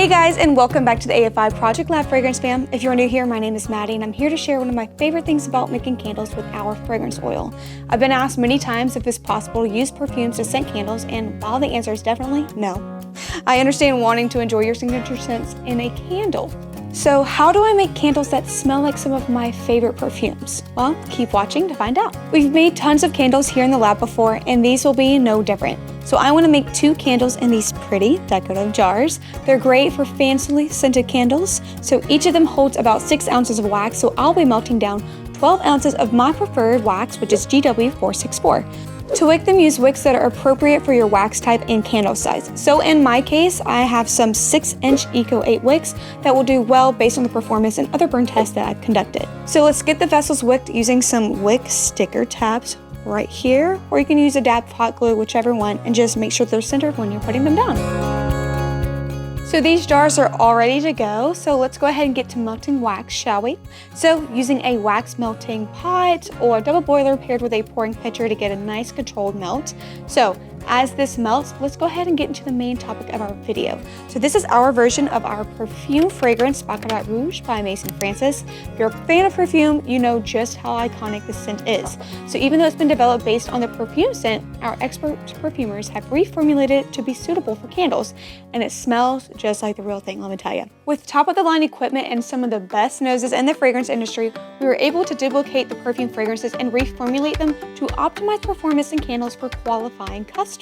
Hey guys, and welcome back to the AFI Project Lab Fragrance Fam. If you're new here, my name is Maddie, and I'm here to share one of my favorite things about making candles with our fragrance oil. I've been asked many times if it's possible to use perfumes to scent candles, and while the answer is definitely no, I understand wanting to enjoy your signature scents in a candle. So how do I make candles that smell like some of my favorite perfumes? Well, keep watching to find out. We've made tons of candles here in the lab before, and these will be no different. So I want to make 2 candles in these pretty decorative jars. They're great for fancily scented candles. So each of them holds about 6 ounces of wax, so I'll be melting down 12 ounces of my preferred wax, which is GW464. To wick them, use wicks that are appropriate for your wax type and candle size. So in my case, I have some 6-inch Eco 8 wicks that will do well based on the performance and other burn tests that I've conducted. So let's get the vessels wicked using some wick sticker tabs right here, or you can use a dab of hot glue, whichever one, and just make sure they're centered when you're putting them down. So these jars are all ready to go, so let's go ahead and get to melting wax, shall we? So using a wax melting pot or a double boiler paired with a pouring pitcher to get a nice controlled melt. So as this melts, let's go ahead and get into the main topic of our video. So this is our version of our perfume fragrance, Baccarat Rouge by Mason Francis. If you're a fan of perfume, you know just how iconic this scent is. So even though it's been developed based on the perfume scent, our expert perfumers have reformulated it to be suitable for candles, and it smells just like the real thing, let me tell you. With top-of-the-line equipment and some of the best noses in the fragrance industry, we were able to duplicate the perfume fragrances and reformulate them to optimize performance in candles for qualifying customers.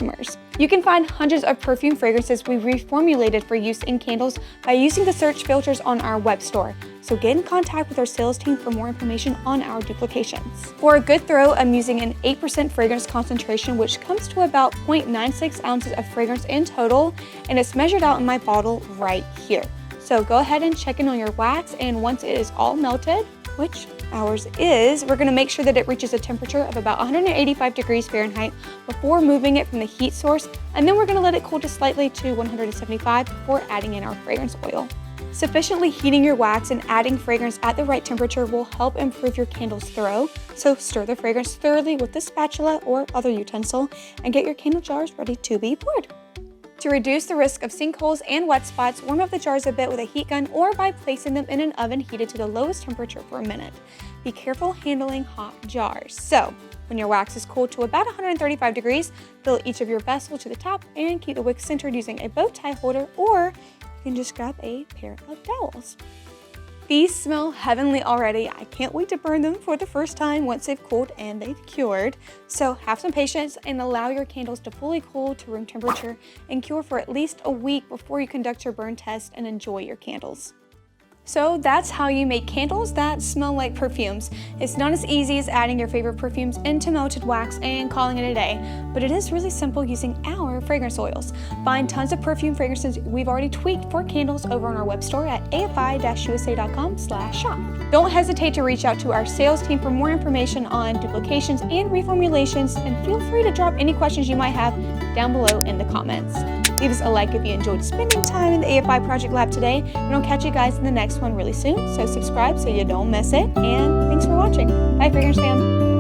You can find hundreds of perfume fragrances we reformulated for use in candles by using the search filters on our web store. So get in contact with our sales team for more information on our duplications. For a good throw, I'm using an 8% fragrance concentration, which comes to about 0.96 ounces of fragrance in total, and it's measured out in my bottle right here. So go ahead and check in on your wax, and once it is all melted, which ours is, we're gonna make sure that it reaches a temperature of about 185 degrees Fahrenheit before moving it from the heat source, and then we're gonna let it cool just slightly to 175 before adding in our fragrance oil. Sufficiently heating your wax and adding fragrance at the right temperature will help improve your candle's throw, so stir the fragrance thoroughly with a spatula or other utensil and get your candle jars ready to be poured. To reduce the risk of sinkholes and wet spots, warm up the jars a bit with a heat gun or by placing them in an oven heated to the lowest temperature for a minute. Be careful handling hot jars. So, when your wax is cooled to about 135 degrees, fill each of your vessels to the top and keep the wick centered using a bow tie holder, or you can just grab a pair of towels. These smell heavenly already. I can't wait to burn them for the first time once they've cooled and they've cured. So have some patience and allow your candles to fully cool to room temperature and cure for at least a week before you conduct your burn test and enjoy your candles. So that's how you make candles that smell like perfumes. It's not as easy as adding your favorite perfumes into melted wax and calling it a day, but it is really simple using our fragrance oils. Find tons of perfume fragrances we've already tweaked for candles over on our web store at afi-usa.com/shop. Don't hesitate to reach out to our sales team for more information on duplications and reformulations, and feel free to drop any questions you might have down below in the comments. Leave us a like if you enjoyed spending time in the AFI Project Lab today, and I'll catch you guys in the next one really soon, so subscribe so you don't miss it, and thanks for watching. Bye, Fragrance Fam.